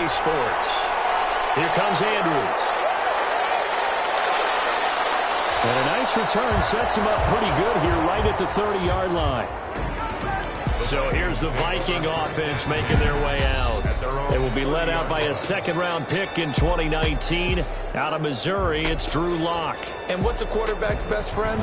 Sports. Here comes Andrews. And a nice return sets him up pretty good here right at the 30-yard line. So here's the Viking offense making their way out. They will be led out by a second-round pick in 2019. Out of Missouri, it's Drew Lock. And what's a quarterback's best friend?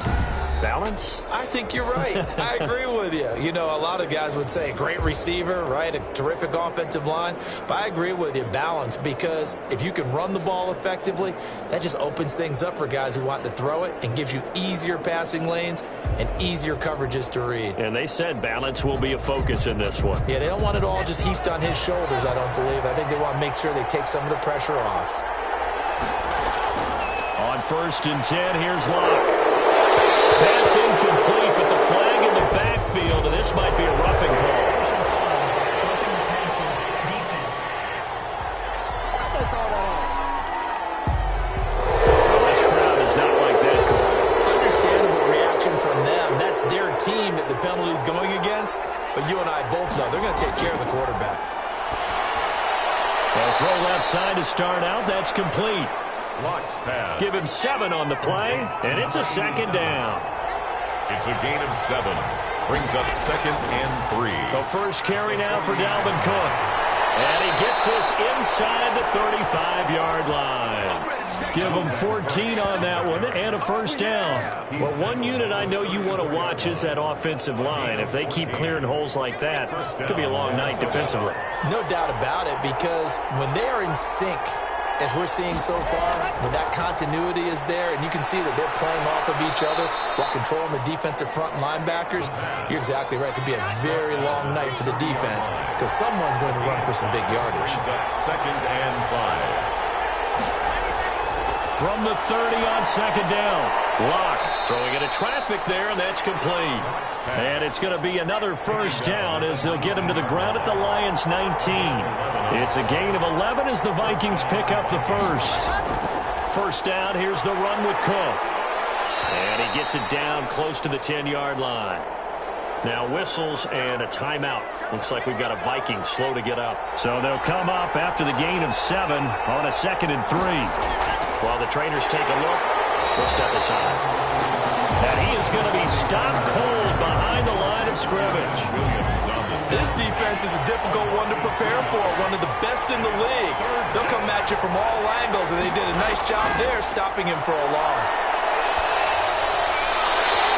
Balance? I think you're right. I agree with you. You know, a lot of guys would say great receiver, right? A terrific offensive line. But I agree with you, balance, because if you can run the ball effectively, that just opens things up for guys who want to throw it and gives you easier passing lanes and easier coverages to read. And they said balance will be a focus in this one. Yeah, they don't want it all just heaped on his shoulders, I don't believe. I think they want to make sure they take some of the pressure off. On 1st and 10, here's Lock. Pass incomplete, but the flag in the backfield, and this might be a roughing call. Well, this crowd is not like that call. Understandable reaction from them. That's their team that the penalty's going against. But you and I both know they're going to take care of the quarterback. Well, throw left side to start out. That's complete. Lock's pass. Give him 7 on the play, and it's a second down. It's a gain of 7. Brings up 2nd and 3. The first carry now for Dalvin Cook. And he gets this inside the 35-yard line. Give him 14 on that one and a first down. Well, one unit I know you want to watch is that offensive line. If they keep clearing holes like that, it could be a long night defensively. No doubt about it, because when they are in sync, as we're seeing so far, when that continuity is there and you can see that they're playing off of each other while controlling the defensive front linebackers, you're exactly right. It could be a very long night for the defense because someone's going to run for some big yardage. 2nd and 5. From the 30 on 2nd down. Lock throwing into traffic there, and that's complete. And it's going to be another first down as they'll get him to the ground at the Lions' 19. It's a gain of 11 as the Vikings pick up the first. First down, here's the run with Cook. And he gets it down close to the 10-yard line. Now whistles and a timeout. Looks like we've got a Viking slow to get up. So they'll come up after the gain of 7 on a 2nd and 3. While the trainers take a look, we'll step aside. And he is going to be stopped cold behind the line of scrimmage. This defense is a difficult one to prepare for, one of the best in the league. They'll come at you from all angles, and they did a nice job there stopping him for a loss.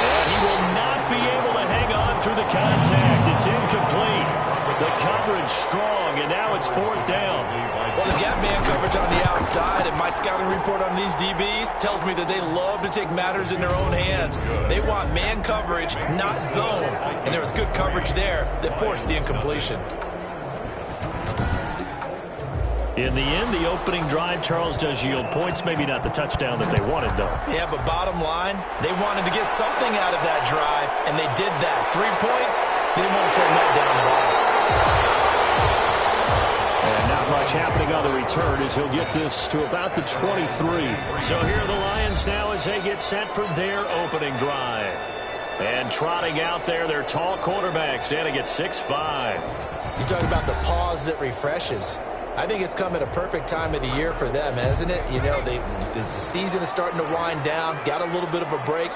And he will not be able to hang on through the contact. It's incomplete. The coverage strong, and now it's 4th down. Well, they got man coverage on the outside, and my scouting report on these DBs tells me that they love to take matters in their own hands. They want man coverage, not zone. And there was good coverage there that forced the incompletion. In the end, the opening drive, Charles, does yield points. Maybe not the touchdown that they wanted, though. Yeah, but bottom line, they wanted to get something out of that drive, and they did that. 3 points, they won't turn that down at all. And not much happening on the return as he'll get this to about the 23. So here are the Lions now as they get set for their opening drive. And trotting out there, their tall quarterback standing at 6'5". You talk about the pause that refreshes. I think it's come at a perfect time of the year for them, hasn't it? You know, the season is starting to wind down, got a little bit of a break.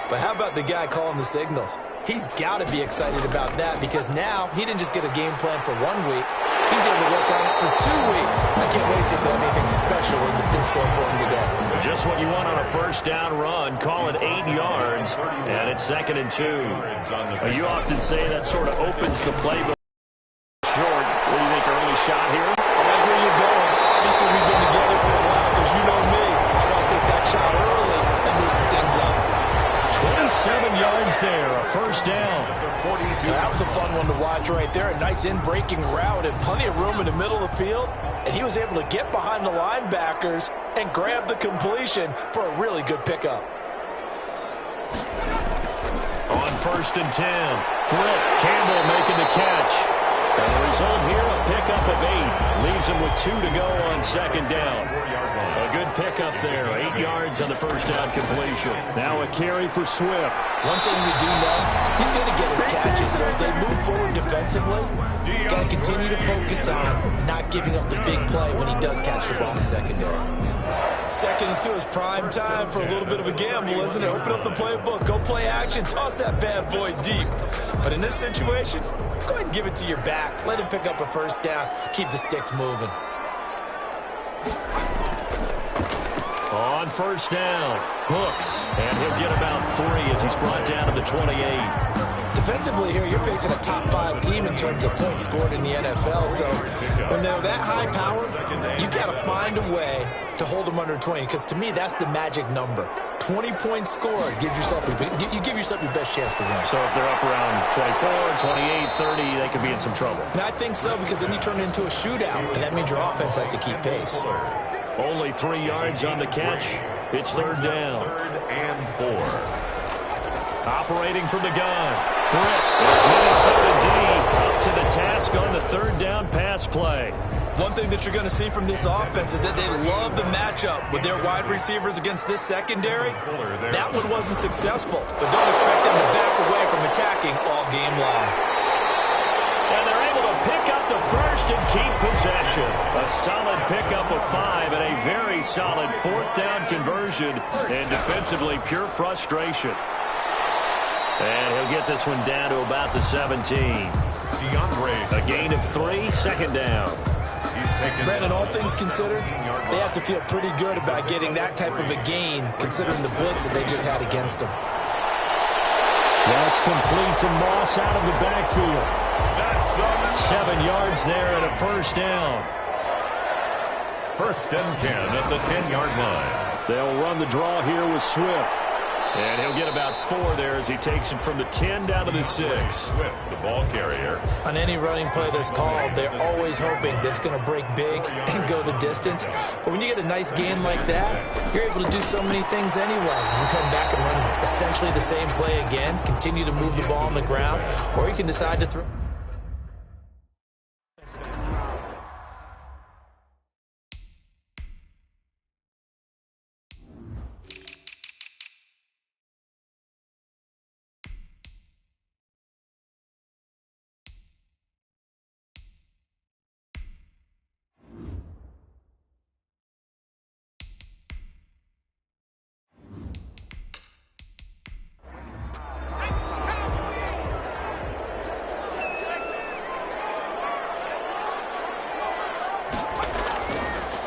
But how about the guy calling the signals? He's got to be excited about that because now he didn't just get a game plan for 1 week. He's able to work on it for 2 weeks. I can't wait to see if they have anything special in store for him today. Just what you want on a first down run. Call it 8 yards, and it's 2nd and 2. You often say that sort of opens the playbook short. What do you think, early shot here? Where you're going. Obviously, we've been together for a while because you know me. I want to take that shot early and loosen things up. 27 yards there, a first down. That was a fun one to watch right there. A nice in-breaking route and plenty of room in the middle of the field. And he was able to get behind the linebackers and grab the completion for a really good pickup. On 1st and 10, Britt Campbell making the catch. And the result here, a pickup of 8. Leaves him with 2 to go on second down. A good pickup there. 8 yards on the first down completion. Now a carry for Swift. One thing we do know, he's going to get his catches. So as they move forward defensively, got to continue to focus on not giving up the big play when he does catch the ball in the secondary. 2nd and 2 is prime time for a little bit of a gamble, isn't it? Open up the playbook, go play action, toss that bad boy deep. But in this situation, go ahead and give it to your back. Let him pick up a first down, keep the sticks moving. On first down, Hooks, and he'll get about 3 as he's brought down to the 28. Defensively here, you're facing a top 5 team in terms of points scored in the NFL. So when they're that high powered, you've got to find a way to hold them under 20. Because to me, that's the magic number. 20 points scored gives yourself you give yourself your best chance to win. So if they're up around 24, 28, 30, they could be in some trouble. And I think so, because then you turn it into a shootout, and that means your offense has to keep pace. Only 3 yards on the catch. It's third down. 3rd and 4. Operating from the gun. Britt, this Minnesota D up to the task on the third down pass play. One thing that you're going to see from this offense is that they love the matchup with their wide receivers against this secondary. That one wasn't successful, but don't expect them to back away from attacking all game long. And they're able to pick up the first and keep possession. A solid pickup of 5 and a very solid 4th down conversion. And defensively, pure frustration. And he'll get this one down to about the 17. A gain of 3, second down. Brandon, all things considered, they have to feel pretty good about getting that type of a gain, considering the blitz that they just had against them. That's complete to Moss out of the backfield. 7 yards there and a first down. 1st and 10 at the 10-yard line. They'll run the draw here with Swift. And he'll get about 4 there as he takes it from the 10 down to the 6. Swift, the ball carrier. On any running play that's called, they're always hoping that it's going to break big and go the distance. But when you get a nice gain like that, you're able to do so many things anyway. You can come back and run essentially the same play again, continue to move the ball on the ground, or you can decide to throw.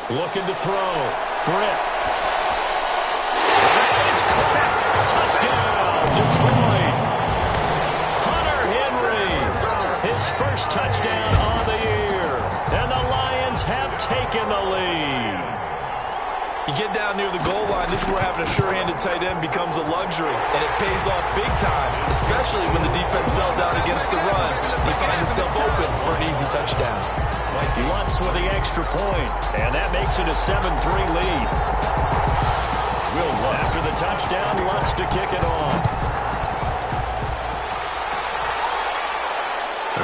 Looking to throw. Britt. That is caught. Touchdown, Detroit. Hunter Henry. His first touchdown on the year. And the Lions have taken the lead. You get down near the goal line, this is where having a sure-handed tight end becomes a luxury. And it pays off big time, especially when the defense sells out against the run. He finds himself open for an easy touchdown. Lutz with the extra point, and that makes it a 7-3 lead. After the touchdown, Lutz to kick it off.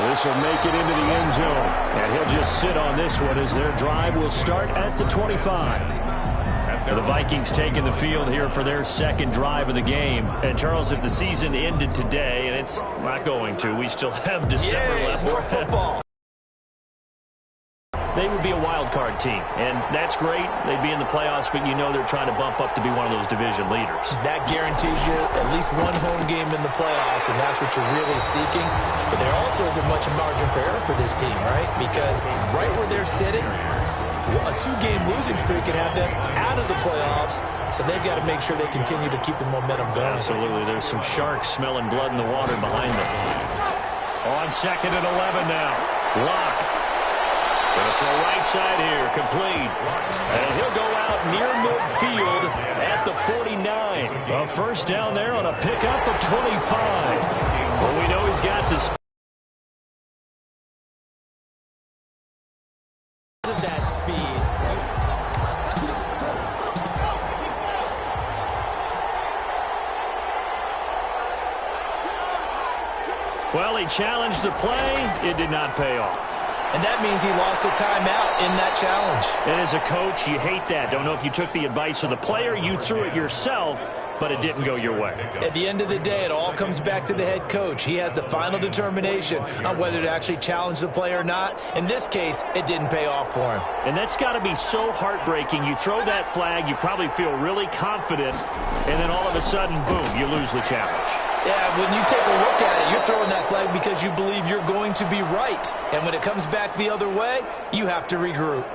This will make it into the end zone, and he'll just sit on this one as their drive will start at the 25. The Vikings taking the field here for their second drive of the game. And, Charles, if the season ended today, and it's not going to, we still have December left. More football. They would be a wild card team, and that's great. They'd be in the playoffs, but you know they're trying to bump up to be one of those division leaders. That guarantees you at least one home game in the playoffs, and that's what you're really seeking. But there also isn't much margin for error for this team, right? Because right where they're sitting, a 2-game losing streak could have them out of the playoffs, so they've got to make sure they continue to keep the momentum going. Absolutely. There's some sharks smelling blood in the water behind them. On 2nd and 11 now. Lock. Going to throw right side here, complete. And he'll go out near midfield at the 49. A first down there on a pickup of 25. Well, we know he's got the speed. That speed. Well, he challenged the play. It did not pay off. And that means he lost a timeout in that challenge. And as a coach, you hate that. Don't know if you took the advice of the player, you threw it yourself, but it didn't go your way. At the end of the day, it all comes back to the head coach. He has the final determination on whether to actually challenge the play or not. In this case, it didn't pay off for him. And that's got to be so heartbreaking. You throw that flag, you probably feel really confident, and then all of a sudden, boom, you lose the challenge. Yeah, when you take a look at it, you're throwing that flag because you believe you're going to be right. And when it comes back the other way, you have to regroup.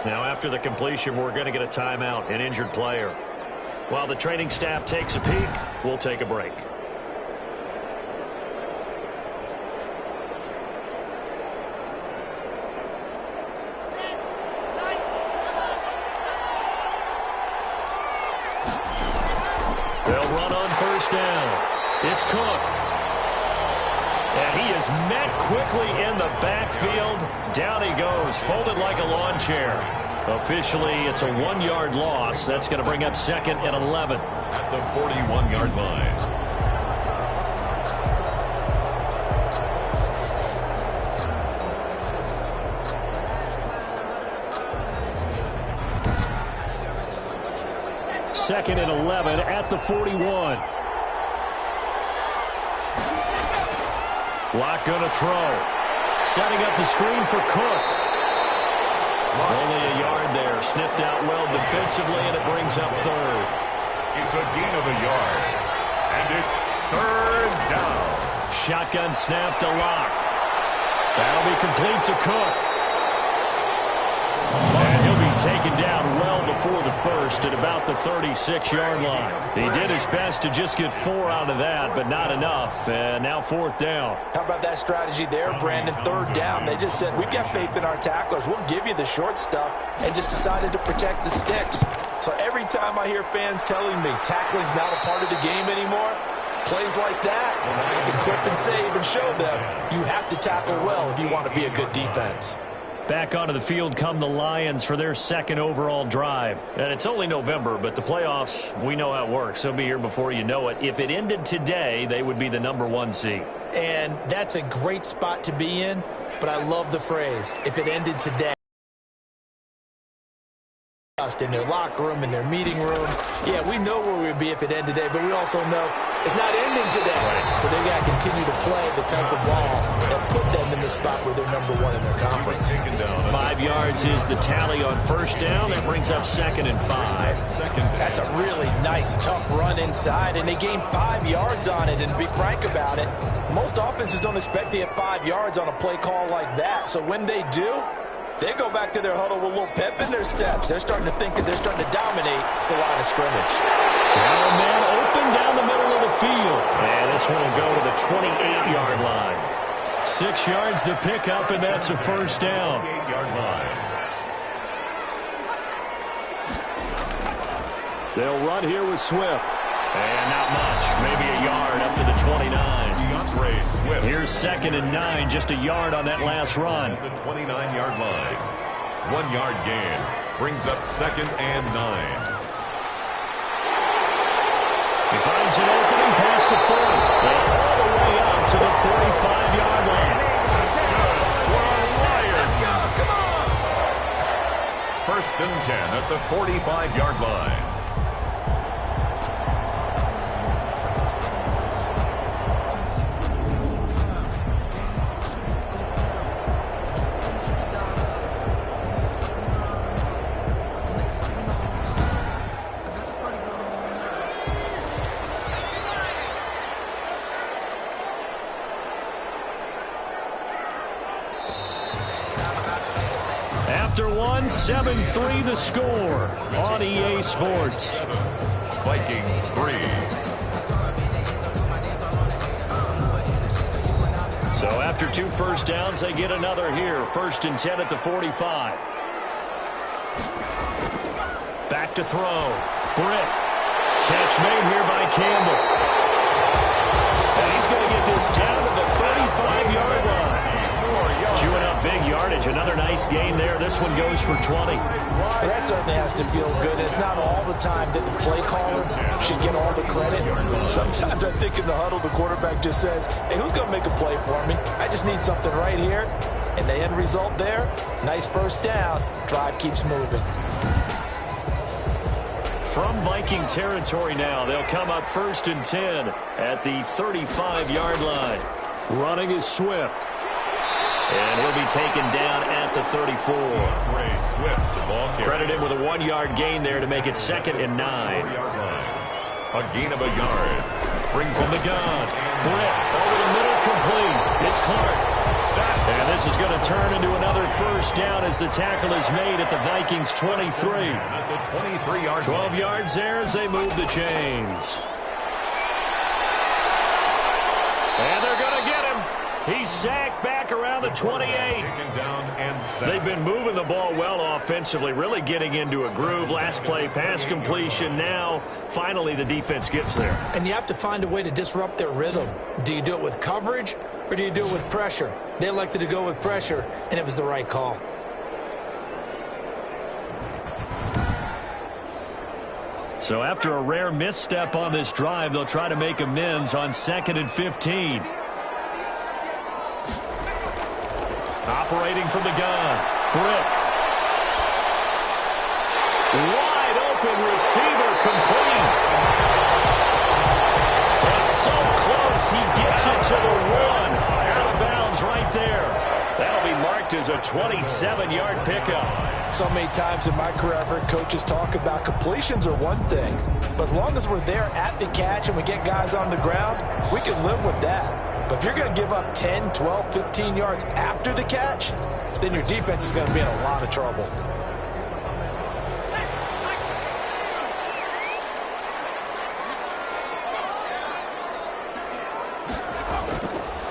Now, after the completion, we're going to get a timeout, an injured player. While the training staff takes a peek, we'll take a break. They'll run on first down. It's Cook. And he is met quickly in the backfield. Down he goes, folded like a lawn chair. Officially, it's a 1-yard loss. That's going to bring up 2nd and 11. At the 41-yard line. Second and 11 at the 41. Lock going to throw. Setting up the screen for Cook. Only a yard there. Sniffed out well defensively, and it brings up 3rd. It's a gain of a yard. And it's 3rd down. Shotgun snap to Lock. That'll be complete to Cook. And he'll be taken down well before the first at about the 36-yard line. He did his best to just get 4 out of that, but not enough. And now 4th down. How about that strategy there, Brandon? 3rd down. They just said, we've got faith in our tacklers. We'll give you the short stuff, and just decided to protect the sticks. So every time I hear fans telling me tackling's not a part of the game anymore, plays like that, you can clip and save and show them you have to tackle well if you want to be a good defense. Back onto the field come the Lions for their 2nd overall drive. And it's only November, but the playoffs, we know how it works. They'll be here before you know it. If it ended today, they would be the #1 seed. And that's a great spot to be in, but I love the phrase, if it ended today. In their locker room, in their meeting rooms. Yeah, we know where we'd be if it ended today, but we also know it's not ending today. Right. So they got to continue to play the type of ball that put them in the spot where they're #1 in their conference. 5 yards is the tally on first down. That brings up 2nd and 5. That's a really nice, tough run inside, and they gained 5 yards on it. And to be frank about it, most offenses don't expect to get 5 yards on a play call like that. So when they do, they go back to their huddle with a little pep in their steps. They're starting to think that they're starting to dominate the line of scrimmage. Now, man, open down the middle of the field. And this one will go to the 28-yard line. 6 yards to pick up, and that's a first down. 8-yard line. They'll run here with Swift. And not much. Maybe a yard up to the 29. Swift. Here's 2nd and 9. Just a yard on that last run. The 29-yard line. 1-yard gain. Brings up 2nd and 9. He finds an opening past the 40. And all the way up to the 45-yard line. First and 10 at the 45-yard line. After one, 7-3 the score on EA Sports. Vikings 3. So after 2 first downs, they get another here. 1st and 10 at the 45. Back to throw. Britt. Catch made here by Campbell. And he's going to get this down to the 35-yard line. Chewing up big yardage. Another nice gain there. This one goes for 20. Well, that certainly has to feel good. It's not all the time that the play caller should get all the credit. Sometimes I think in the huddle, the quarterback just says, hey, who's going to make a play for me? I just need something right here. And the end result there, nice first down. Drive keeps moving. From Viking territory now, they'll come up 1st and 10 at the 35-yard line. Running is Swift. And he'll be taken down at the 34. Credit him with a 1-yard gain there to make it 2nd and 9. A gain of a yard. Brings from the gun. Britt over the middle, complete. It's Clark. And this is going to turn into another first down as the tackle is made at the Vikings' 23. 12 yards there as they move the chains. And they're going to get him. He's sacked back around the 28. They've been moving the ball well offensively, really getting into a groove. Last play, pass completion. Now, finally, the defense gets there. And you have to find a way to disrupt their rhythm. Do you do it with coverage or do you do it with pressure? They elected to go with pressure, and it was the right call. So after a rare misstep on this drive, they'll try to make amends on 2nd and 15. Operating from the gun. Britt. Wide open receiver, complete. It's so close. He gets it to the 1. Out of bounds right there. That'll be marked as a 27-yard pickup. So many times in my career, I've heard coaches talk about completions are one thing. But as long as we're there at the catch and we get guys on the ground, we can live with that. But if you're going to give up 10, 12, 15 yards after the catch, then your defense is going to be in a lot of trouble.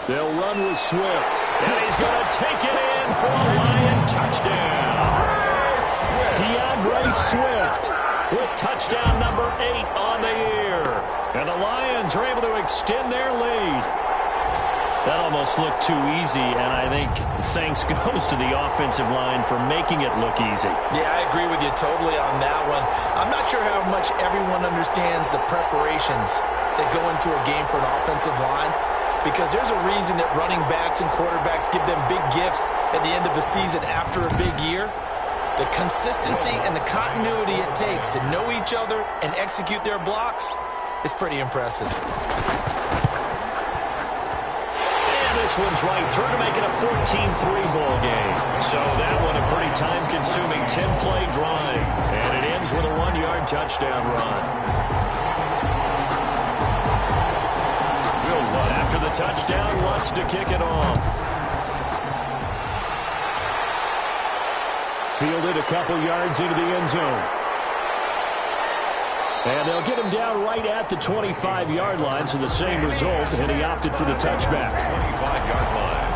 They'll run with Swift. And he's going to take it in for a Lion touchdown. DeAndre Swift with touchdown number 8 on the year. And the Lions are able to extend their lead. That almost looked too easy, and I think thanks goes to the offensive line for making it look easy. Yeah, I agree with you totally on that one. I'm not sure how much everyone understands the preparations that go into a game for an offensive line, because there's a reason that running backs and quarterbacks give them big gifts at the end of the season after a big year. The consistency and the continuity it takes to know each other and execute their blocks is pretty impressive. This one's right through to make it a 14-3 ball game. So that one a pretty time-consuming 10-play drive. And it ends with a 1-yard touchdown run. After the touchdown, wants to kick it off. Fielded a couple yards into the end zone. And they'll get him down right at the 25-yard line, so the same result, and he opted for the touchback. 25-yard line.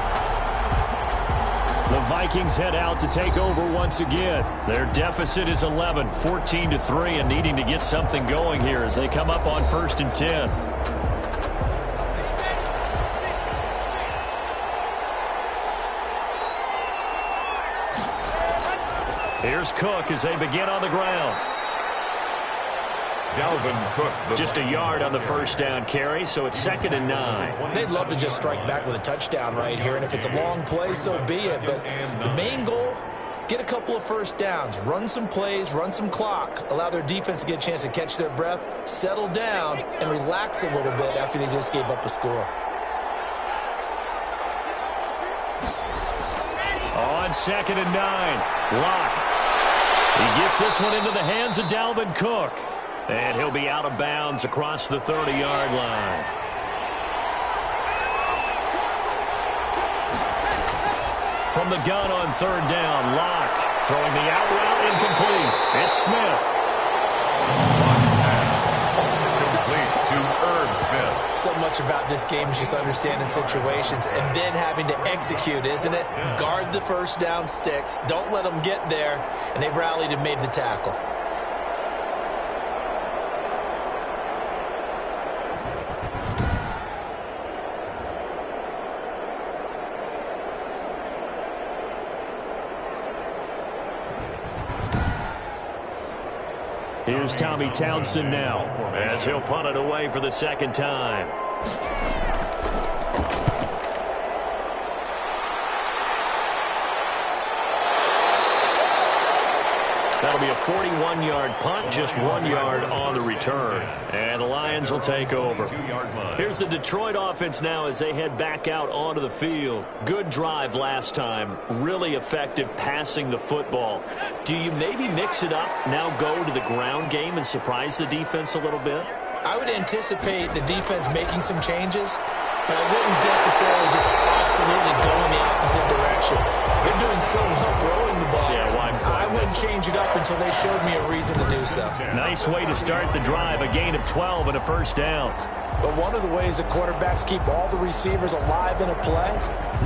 The Vikings head out to take over once again. Their deficit is 11, 14-3, and needing to get something going here as they come up on 1st and 10. Here's Cook as they begin on the ground. Dalvin Cook. Just a yard on the first down carry, so it's 2nd and 9. They'd love to just strike back with a touchdown right here, and if it's a long play, so be it. But the main goal, get a couple of first downs, run some plays, run some clock, allow their defense to get a chance to catch their breath, settle down, and relax a little bit after they just gave up a score. On 2nd and 9, Locke. He gets this one into the hands of Dalvin Cook. And he'll be out of bounds across the 30-yard line. From the gun on 3rd down, Locke throwing the out route incomplete. It's Smith. Complete to Irv Smith. So much about this game is just understanding situations and then having to execute, isn't it? Guard the first down sticks. Don't let them get there. And they rallied and made the tackle. Here's Tommy Townsend now as he'll punt it away for the second time. That'll be a 41-yard punt, just 1 yard on the return. And the Lions will take over. Here's the Detroit offense now as they head back out onto the field. Good drive last time. Really effective passing the football. Do you maybe mix it up, now go to the ground game and surprise the defense a little bit? I would anticipate the defense making some changes, but I wouldn't necessarily just absolutely go in the opposite direction. They're doing so well throwing the ball. Yeah, I wouldn't change it up until they showed me a reason to do so. Nice way to start the drive, a gain of 12 and a first down. But one of the ways that quarterbacks keep all the receivers alive in a play,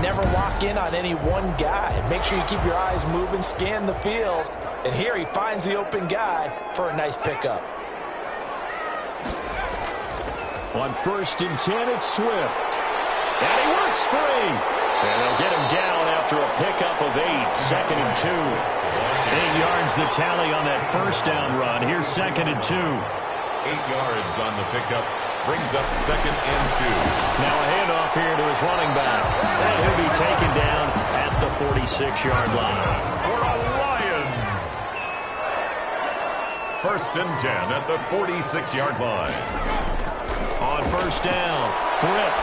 never lock in on any one guy. Make sure you keep your eyes moving, scan the field, and here he finds the open guy for a nice pickup. On 1st and 10, it's Swift. And he works free. And they'll get him down after a pickup of 8. 2nd and 2. 8 yards the tally on that first down run. Here's 2nd and 2. 8 yards on the pickup. Brings up 2nd and 2. Now a handoff here to his running back. And he'll be taken down at the 46-yard line. For the Lions. 1st and 10 at the 46-yard line. On 1st down, Britt.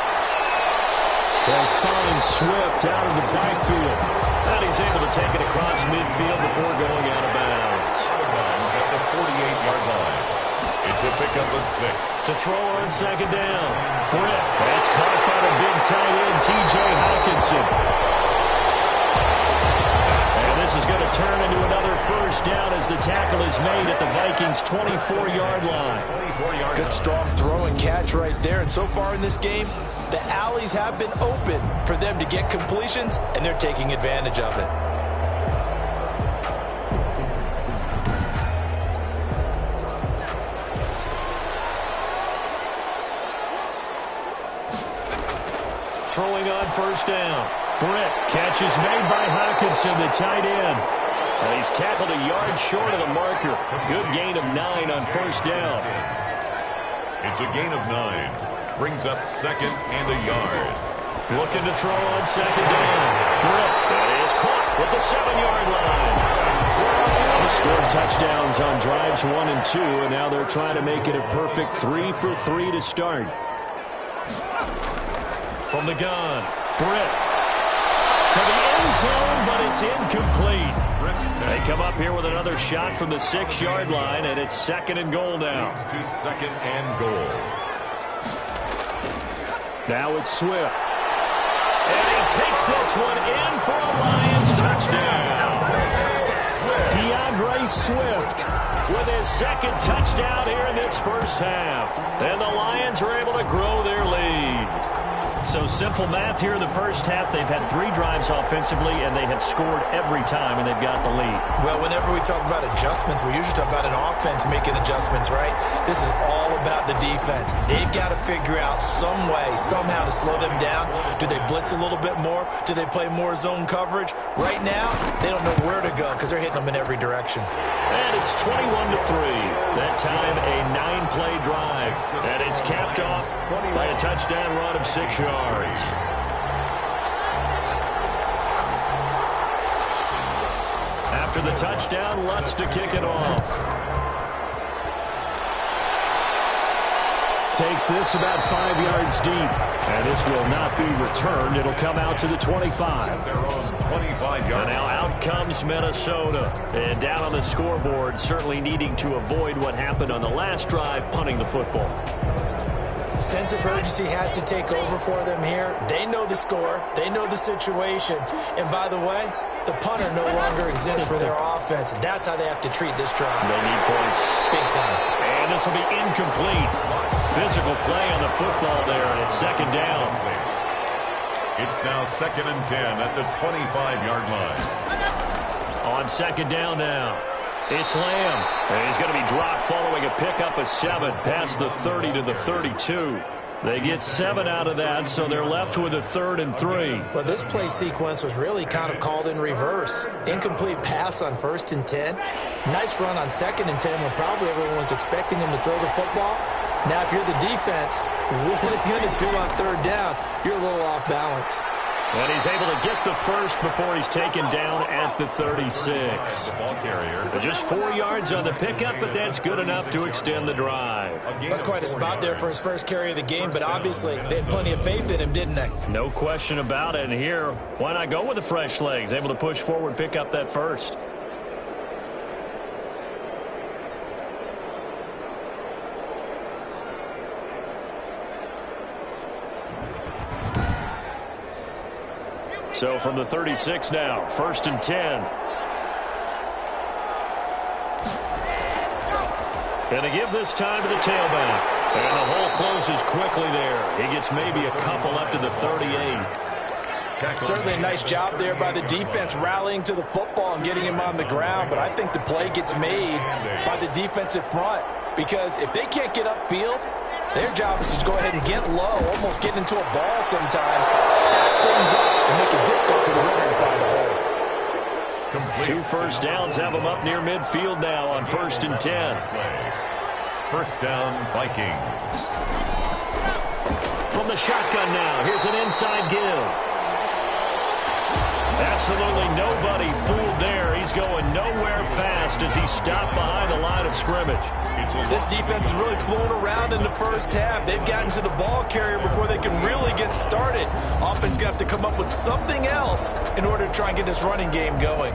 They'll find Swift out of the backfield. And he's able to take it across midfield before going out of bounds. At the 48-yard line. It's a pickup of 6. To throw on 2nd down, Britt. That's caught by the big tight end, T.J. Hawkinson. And this is going to turn into another first down as the tackle is made at the Vikings' 24-yard line. Good strong throw and catch right there. And so far in this game, the alleys have been open for them to get completions, and they're taking advantage of it. Throwing on 1st down. Britt. Catch is made by Hawkinson, the tight end. And he's tackled a yard short of the marker. Good gain of 9 on 1st down. It's a gain of 9. Brings up 2nd and a yard. Looking to throw on 2nd down. Britt. That is caught at the 7-yard line. They scored touchdowns on drives 1 and 2, and now they're trying to make it a perfect 3 for 3 to start. From the gun, Britt. To the end zone, but it's incomplete. They come up here with another shot from the 6-yard line, and it's 2nd and goal now. It's to 2nd and goal. Now it's Swift. And he takes this one in for a Lions touchdown. DeAndre Swift with his 2nd touchdown here in this first half. And the Lions are able to grow their lead. So simple math here in the first half. They've had 3 drives offensively, and they have scored every time, and they've got the lead. Well, whenever we talk about adjustments, we usually talk about an offense making adjustments, right? This is all about the defense. They've got to figure out some way, somehow to slow them down. Do they blitz a little bit more? Do they play more zone coverage? Right now, they don't know where to go because they're hitting them in every direction. And it's 21-3. That time, a 9-play drive. And it's capped off by a touchdown run of 6 yards. After the touchdown, Lutz to kick it off. Takes this about 5 yards deep. And this will not be returned. It'll come out to the 25. They're on 25-yard. And now out comes Minnesota. And down on the scoreboard, certainly needing to avoid what happened on the last drive, punting the football. Sense of urgency has to take over for them here. They know the score. They know the situation. And by the way, the punter no longer exists for their offense. That's how they have to treat this drive. They need points. Big time. And this will be incomplete. Physical play on the football there, and it's 2nd down. It's now 2nd and 10 at the 25-yard line. On 2nd down now, it's Lamb. And he's going to be dropped following a pickup of 7 past the 30 to the 32. They get 7 out of that, so they're left with a 3rd and 3. Well, this play sequence was really kind of called in reverse. Incomplete pass on 1st and 10. Nice run on 2nd and 10 when probably everyone was expecting him to throw the football. Now, if you're the defense, what are they going to do on 3rd down? You're a little off balance. And he's able to get the first before he's taken down at the 36. Just 4 yards on the pickup, but that's good enough to extend the drive. That's quite a spot there for his first carry of the game, but obviously they had plenty of faith in him, didn't they? No question about it. And here, why not go with the fresh legs? Able to push forward, pick up that first. So from the 36 now, 1st and 10. And they give this time to the tailback. And the hole closes quickly there. He gets maybe a couple up to the 38. Certainly a nice job there by the defense rallying to the football and getting him on the ground. But I think the play gets made by the defensive front. Because if they can't get upfield, their job is to go ahead and get low, almost get into a ball sometimes, stack things up, and make it difficult for the runner to find a hole. 2 first downs have them up near midfield now on 1st and 10. First down, Vikings. From the shotgun now, here's an inside give. Absolutely nobody fooled there. He's going nowhere fast as he stopped behind the line of scrimmage. This defense is really flown around in the first half. They've gotten to the ball carrier before they can really get started. Offense going to have to come up with something else in order to try and get this running game going.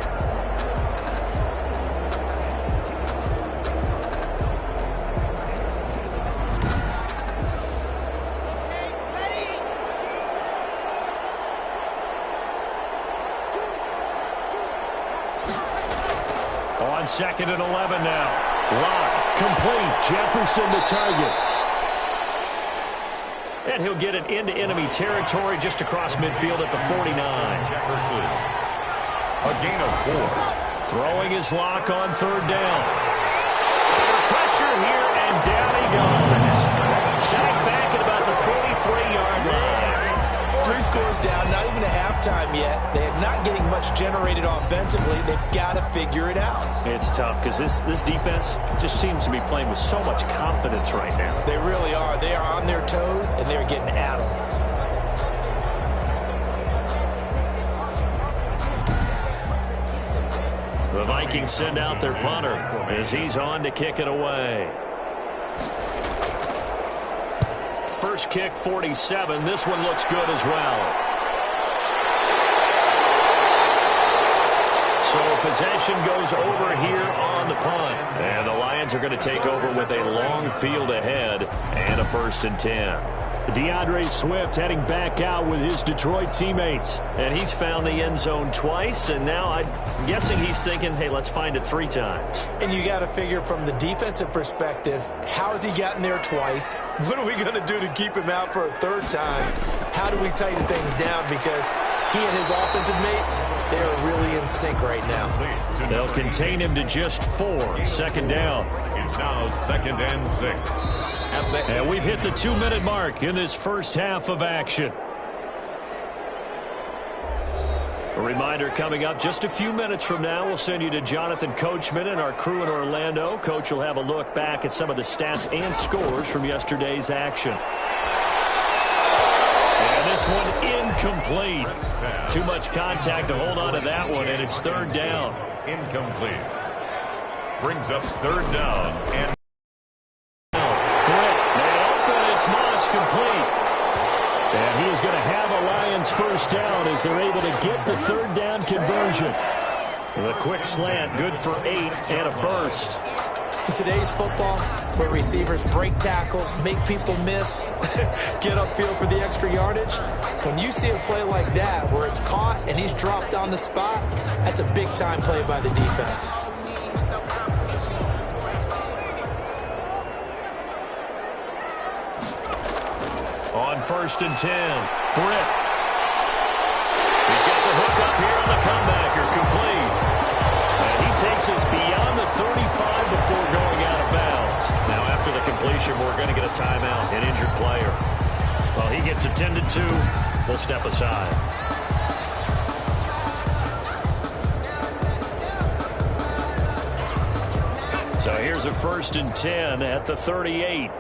On 2nd and 11 now. Lock, complete. Jefferson the target. And he'll get it into enemy territory just across midfield at the 49. Jefferson. A gain of 4. Throwing his Lock on 3rd down. Under pressure here, and down he goes. Sacked back at about the 43-yard line. 3 scores down, not even a halftime yet. They're not getting much generated offensively. They've got to figure it out. It's tough because this defense just seems to be playing with so much confidence right now. They really are. They are on their toes, and they're getting at them. The Vikings send out their punter as he's on to kick it away. First kick, 47. This one looks good as well. So possession goes over here on the punt. And the Lions are going to take over with a long field ahead and a 1st and 10. DeAndre Swift heading back out with his Detroit teammates. And he's found the end zone twice, and now I'm guessing he's thinking, hey, let's find it 3 times. And you got to figure from the defensive perspective, how has he gotten there twice? What are we going to do to keep him out for a 3rd time? How do we tighten things down? Because he and his offensive mates, they are really in sync right now. They'll contain him to just 4. 2nd down. It's now 2nd and 6. And we've hit the 2-minute mark in this first half of action. A reminder coming up just a few minutes from now, we'll send you to Jonathan Coachman and our crew in Orlando. Coach will have a look back at some of the stats and scores from yesterday's action. And this one incomplete. Too much contact to hold on to that one, and it's 3rd down. Incomplete. Brings up 3rd down. And complete. And he is going to have a Lions first down as they're able to get the 3rd down conversion. The quick slant, good for 8 and a first. In today's football, where receivers break tackles, make people miss, get upfield for the extra yardage, when you see a play like that where it's caught and he's dropped on the spot, that's a big-time play by the defense. On 1st and 10, Britt. He's got the hook up here on the comebacker, complete. And he takes us beyond the 35 before going out of bounds. Now after the completion, we're going to get a timeout, an injured player. Well, he gets attended to. We'll step aside. So here's a 1st and 10 at the 38.